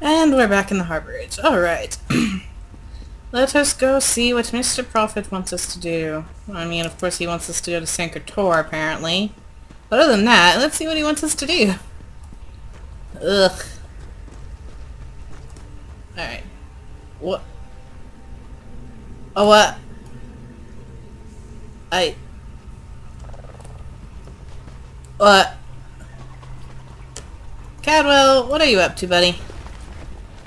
And we're back in the harborage. Alright. Let us go see what Mr. Prophet wants us to do. I mean, of course he wants us to go to Sankator, apparently. But other than that, let's see what he wants us to do. Ugh. Alright. What? Oh, what? I... What? Cadwell, what are you up to, buddy?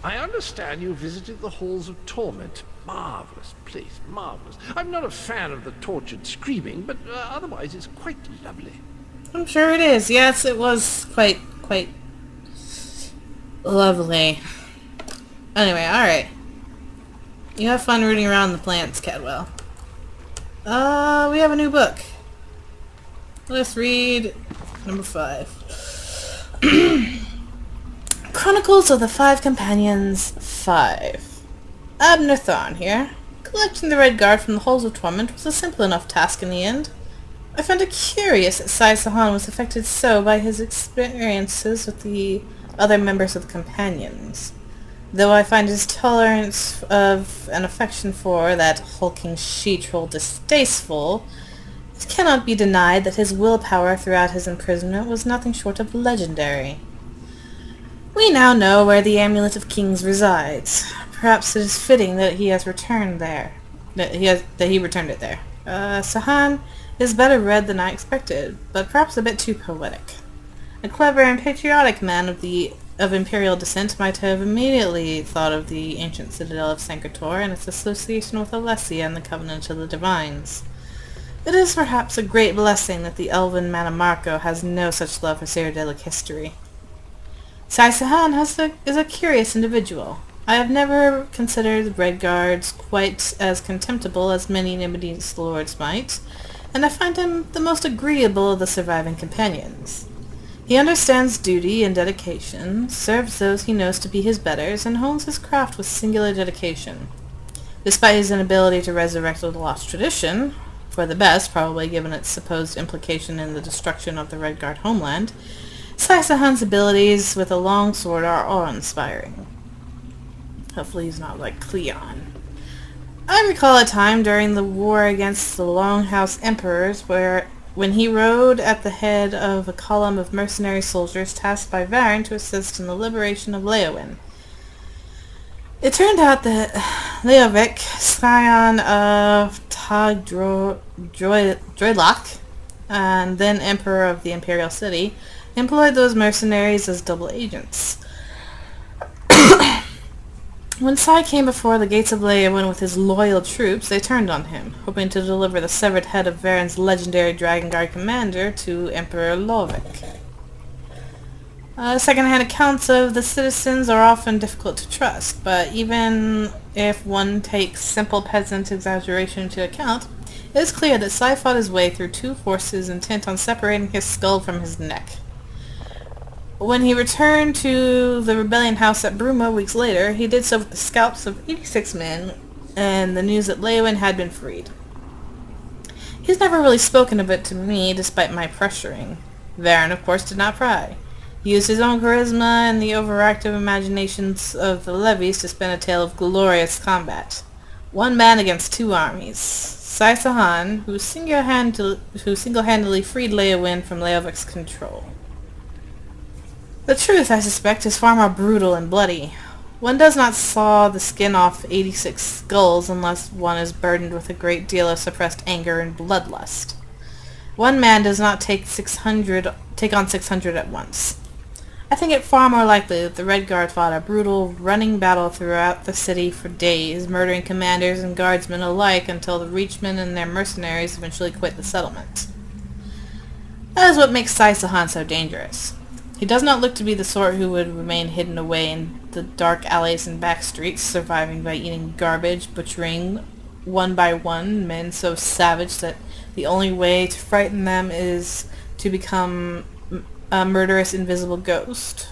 I understand you visited the halls of torment. Marvelous place, marvelous. I'm not a fan of the tortured screaming, but otherwise it's quite lovely. I'm sure it is. Yes, it was quite lovely. Anyway, alright. You have fun rooting around the plants, Cadwell. We have a new book. Let's read number 5. Chronicles of the Five Companions 5. Abner Thorn here. Collecting the Red Guard from the Halls of Torment was a simple enough task in the end. I found it curious that Sai Sahan was affected so by his experiences with the other members of the Companions. Though I find his tolerance of and affection for that hulking she-troll distasteful, it cannot be denied that his willpower throughout his imprisonment was nothing short of legendary. We now know where the Amulet of Kings resides. Perhaps it is fitting that he has returned there. That he returned it there. Sahan is better read than I expected, but perhaps a bit too poetic. A clever and patriotic man of imperial descent might have immediately thought of the ancient citadel of Sankator and its association with Alessia and the Covenant of the Divines. It is perhaps a great blessing that the elven Manamarco has no such love for Cyrodiilic history. Sai Sahan is a curious individual. I have never considered the Red Guards quite as contemptible as many Nimides lords might, and I find him the most agreeable of the surviving companions. He understands duty and dedication, serves those he knows to be his betters, and hones his craft with singular dedication. Despite his inability to resurrect the lost tradition, for the best, probably given its supposed implication in the destruction of the Red Guard homeland, Sai Sahan's abilities with a long sword are awe-inspiring. Hopefully he's not like Cleon. I recall a time during the war against the Longhouse Emperors when he rode at the head of a column of mercenary soldiers tasked by Varen to assist in the liberation of Leowin. It turned out that Leovic, scion of Droylok, and then Emperor of the Imperial City, employed those mercenaries as double agents. When Sai came before the gates of Leowin with his loyal troops, they turned on him, hoping to deliver the severed head of Varen's legendary Dragon Guard commander to Emperor Lovic. Second-hand accounts of the citizens are often difficult to trust, but even if one takes simple peasant exaggeration into account, it is clear that Sai fought his way through two forces intent on separating his skull from his neck. When he returned to the rebellion house at Bruma weeks later, he did so with the scalps of 86 men and the news that Leowin had been freed. He's never really spoken of it to me, despite my pressuring. Varen, of course, did not pry. He used his own charisma and the overactive imaginations of the levies to spin a tale of glorious combat. One man against two armies. Sai Sahan, who single-handedly freed Leowin from Leovic's control. The truth, I suspect, is far more brutal and bloody. One does not saw the skin off 86 skulls unless one is burdened with a great deal of suppressed anger and bloodlust. One man does not take on 600 at once. I think it far more likely that the Red Guard fought a brutal, running battle throughout the city for days, murdering commanders and guardsmen alike until the Reachmen and their mercenaries eventually quit the settlement. That is what makes Sai Sahan so dangerous. He does not look to be the sort who would remain hidden away in the dark alleys and back streets, surviving by eating garbage, butchering one by one men so savage that the only way to frighten them is to become a murderous invisible ghost,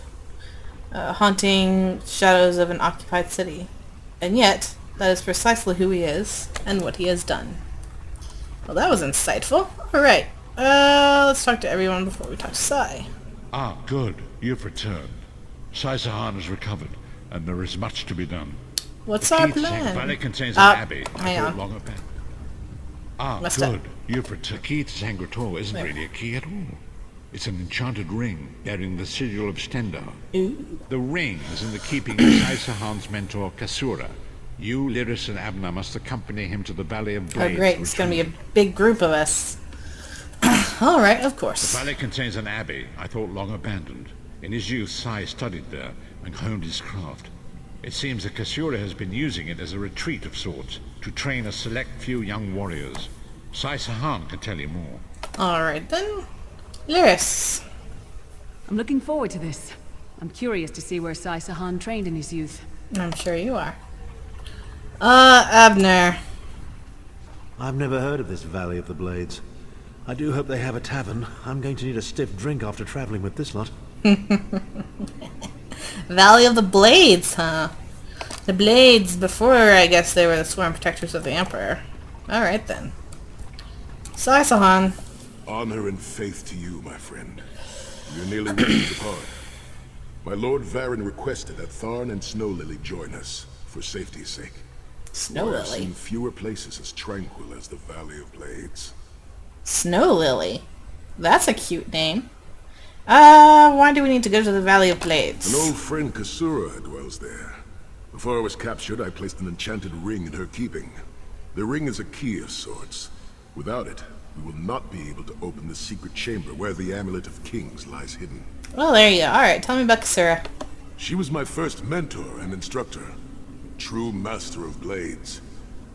haunting shadows of an occupied city. And yet, that is precisely who he is, and what he has done. Well, that was insightful. Alright, let's talk to everyone before we talk to Sai. Ah, good. You've returned. Sai Sahan has recovered. and there is much to be done. What's The our key to plan? The valley contains an abbey. Hang on. Long ago. Ah, Messed good. up. The key to Sangretor isn't There. really a key at all. It's an enchanted ring bearing the sigil of Stendar. Ooh. The ring is in the keeping of Sai Sahan's mentor, Kasura. You, Lyris, and Abner must accompany him to the Valley of Oh Blades. great, it's gonna be a big group of us. Alright, of course. The valley contains an abbey I thought long abandoned. In his youth, Sai studied there and honed his craft. It seems that Kasura has been using it as a retreat of sorts to train a select few young warriors. Sai Sahan can tell you more. Alright then. Lyris. I'm looking forward to this. I'm curious to see where Sai Sahan trained in his youth. I'm sure you are. Abner. I've never heard of this Valley of the Blades. I do hope they have a tavern. I'm going to need a stiff drink after traveling with this lot. Valley of the Blades, huh? The Blades before, I guess, they were the sworn protectors of the Emperor. Alright then. Sai Sahan. Honor and faith to you, my friend. You're nearly ready to depart. My Lord Varen requested that Tharn and Snow Lily join us, for safety's sake. Snow I've seen Lily. fewer places as tranquil as the Valley of Blades. Snow Lily. That's a cute name. Why do we need to go to the Valley of Blades? An old friend Kasura dwells there. Before I was captured, I placed an enchanted ring in her keeping. The ring is a key of sorts. Without it, we will not be able to open the secret chamber where the Amulet of Kings lies hidden. Well, there you go. Alright, tell me about Kasura. She was my first mentor and instructor. True master of blades.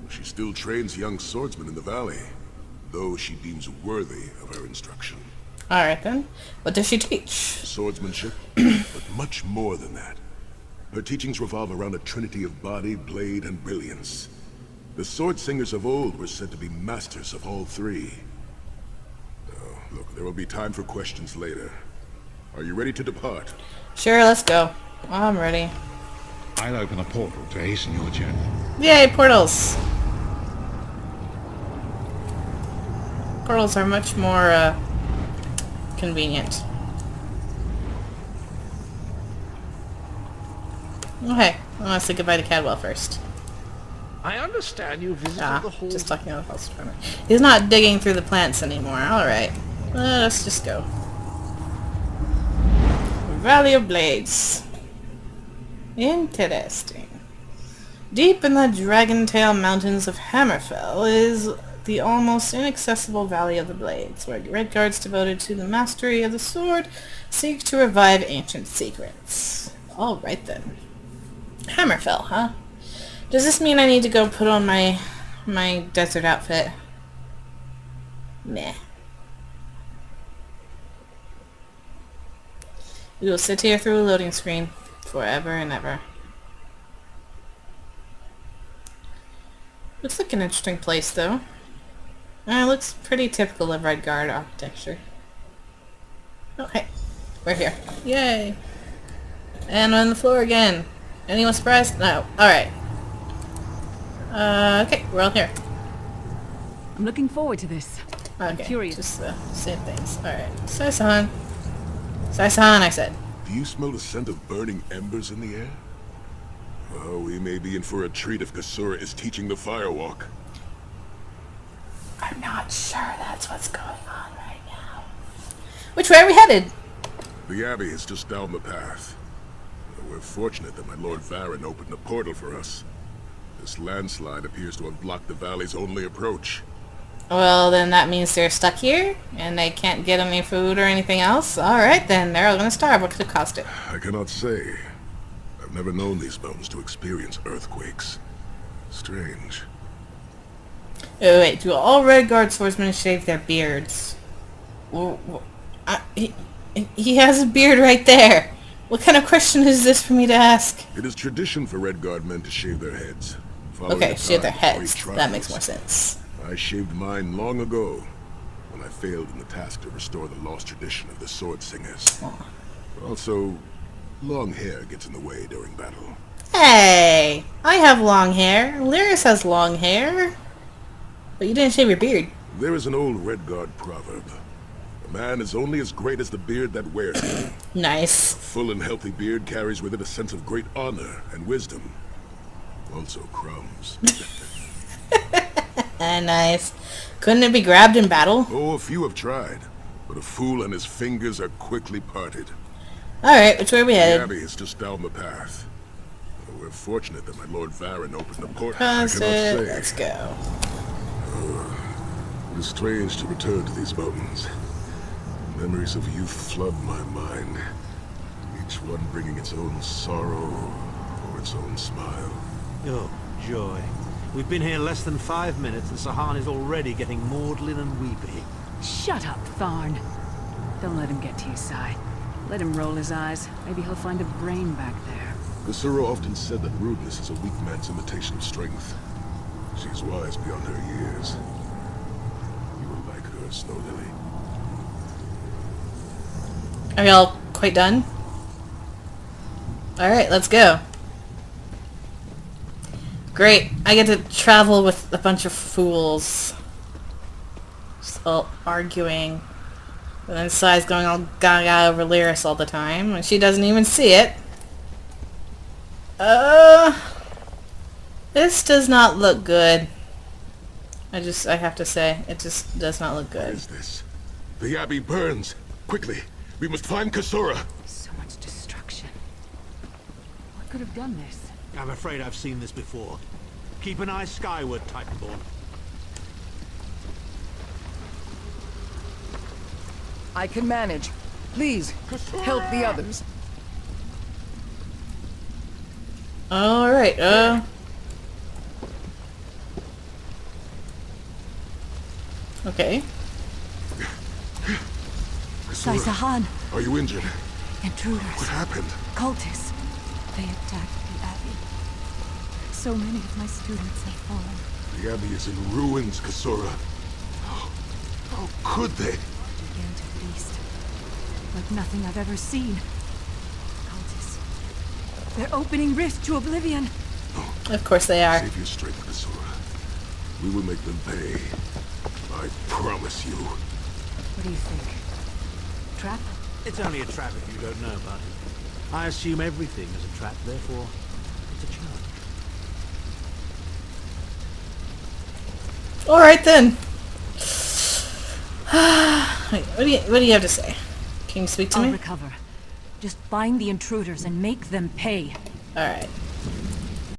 She still trains young swordsmen in the valley, though she deems worthy of her instruction. Alright then. What does she teach? Swordsmanship, but much more than that. Her teachings revolve around a trinity of body, blade, and brilliance. The sword singers of old were said to be masters of all three. Oh, look, there will be time for questions later. Are you ready to depart? Sure, let's go. I'm ready. I'll open a portal to hasten your journey. Yay, portals! Portals are much more, convenient. Okay, I want to say goodbye to Cadwell first. I understand you visited the halls. Just talking about the house department. He's not digging through the plants anymore. Alright. Let's just go. Valley of Blades. Interesting. Deep in the Dragontail Mountains of Hammerfell is the almost inaccessible Valley of the Blades, where Red Guards devoted to the mastery of the sword seek to revive ancient secrets. Alright then. Hammerfell, huh? Does this mean I need to go put on my desert outfit? Meh. We will sit here through a loading screen forever and ever. Looks like an interesting place, though. It looks pretty typical of Red Guard architecture. Oh, hey. We're here. Yay! And on the floor again. Anyone surprised? No. Alright. Okay, we're all here. I'm looking forward to this. Okay, curious. just same things. Alright. Sai Sahan. Sai Sahan, I said. Do you smell the scent of burning embers in the air? Oh, we may be in for a treat if Kasura is teaching the firewalk. I'm not sure that's what's going on right now. Which way are we headed? The Abbey is just down the path. We're fortunate that my Lord Varen opened a portal for us. This landslide appears to have blocked the valley's only approach. Well, then that means they're stuck here, and they can't get any food or anything else. Alright then, they're all gonna starve. What could it cost it? I cannot say. I've never known these mountains to experience earthquakes. Strange. Oh, wait, do all Red Guard swordsmen shave their beards? He has a beard right there. What kind of question is this for me to ask? It is tradition for Red Guard men to shave their heads. following Okay, the shave their time of heads. great That makes more trials. sense. I shaved mine long ago, when I failed in the task to restore the lost tradition of the sword singers. Also, long hair gets in the way during battle. Hey! I have long hair. Lyris has long hair. But you didn't shave your beard. There is an old Red Guard proverb. A Man is only as great as the beard that wears it. Nice. Full and healthy beard carries with it a sense of great honor and wisdom. Also crumbs. Nice. Couldn't it be grabbed in battle? Oh, a few have tried, but a fool and his fingers are quickly parted. Alright, which way are we The headed? Abbey is just down the path. We're fortunate that my Lord Varen opened the portal. Pass I cannot it. say. Let's go. It is strange to return to these mountains. Memories of youth flood my mind, each one bringing its own sorrow or its own smile. Oh, joy. We've been here less than 5 minutes and Sahan is already getting maudlin and weepy. Shut up, Tharn. Don't let him get to you, Sai. Let him roll his eyes. Maybe he'll find a brain back there. Kasura often said that rudeness is a weak man's imitation of strength. She is wise beyond her years. You will like her, Snow Lily. Are y'all quite done? Alright, let's go. Great. I get to travel with a bunch of fools. Just all arguing. And then Sai's going all gaga over Lyris all the time. And she doesn't even see it. This does not look good. I have to say, it just does not look What good. is this? The Abbey burns. Quickly, we must find Kasura. So much destruction. What could have done this? I'm afraid I've seen this before. Keep an eye skyward, Titanborn. I can manage. Please, help the others. Alright, okay. Sai Sahan. Are you injured? Intruders. What happened? Cultists. They attacked the Abbey. So many of my students have fallen. The Abbey is in ruins, Kasura. How could they? Began to feast. Like nothing I've ever seen. Cultists. They're opening rifts to oblivion. Of course they are. Save your strength, Kasura. We will make them pay. I promise you. What do you think? Trap? It's only a trap if you don't know about it. I assume everything is a trap, therefore it's a challenge. Alright then. Wait, what do you have to say? Can you speak to I'll me? recover. Just find the intruders and make them pay. Alright.